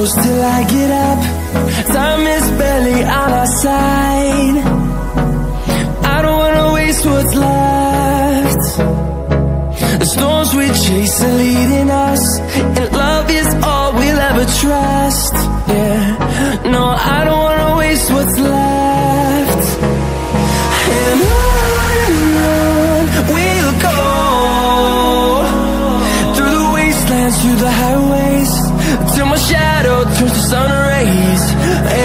close till I get up. Time is barely on our side. I don't wanna waste what's left. The storms we chase are leading us, and love is all we'll ever trust. Yeah, no, I don't wanna waste what's left. And on we'll go, through the wastelands, through the highways, till my shadow turns to sun rays.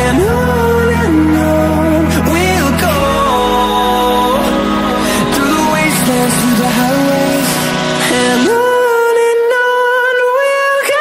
And on we'll go, through the wastelands, through the highways, and on we'll go.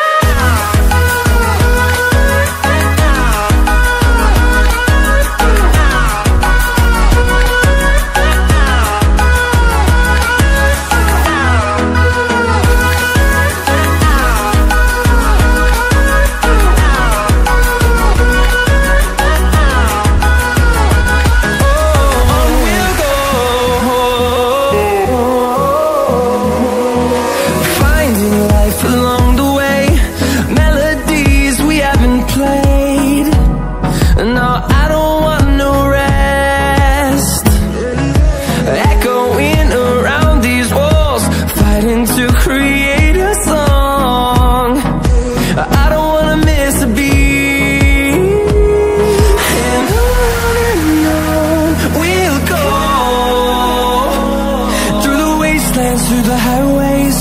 Through the highways,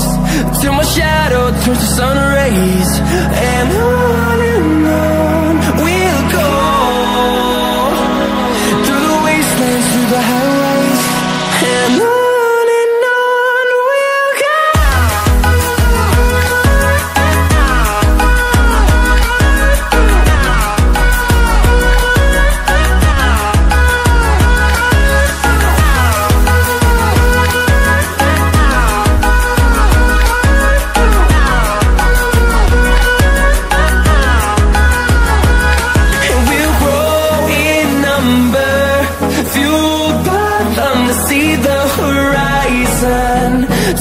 till my shadow turns to sun rays. And on we'll go, through the wastelands, through the highways, and on we'll go.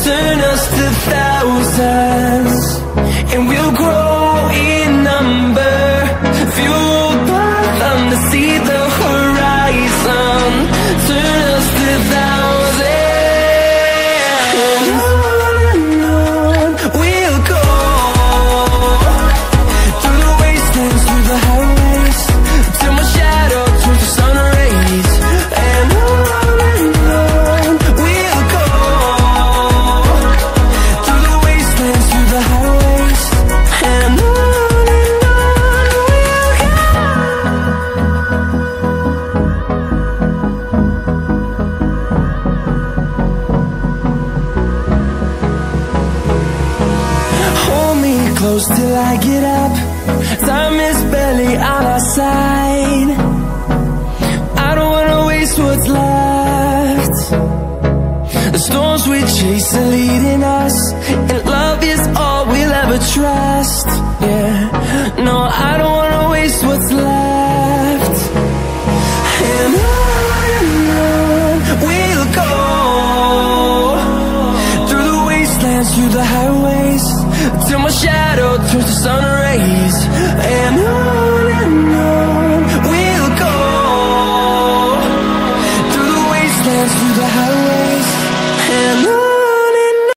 Turn us to thousands, and we'll grow in number, fueled by them to see the horizon. Turn us to thousands, and on we'll go, through the wastelands, through the highways, till my shadow turns to sun rays. And on we'll go, through the highways, and on hold me close till I get up. Time is barely on our side. I don't wanna waste what's left. The storms we chase are leading us, and love is all we'll ever trust. Yeah, no, I don't wanna waste what's left. And on we'll go, through the wastelands, through the highways, till my shadow turns to sun rays. And on we'll go, through the wastelands, through the highways.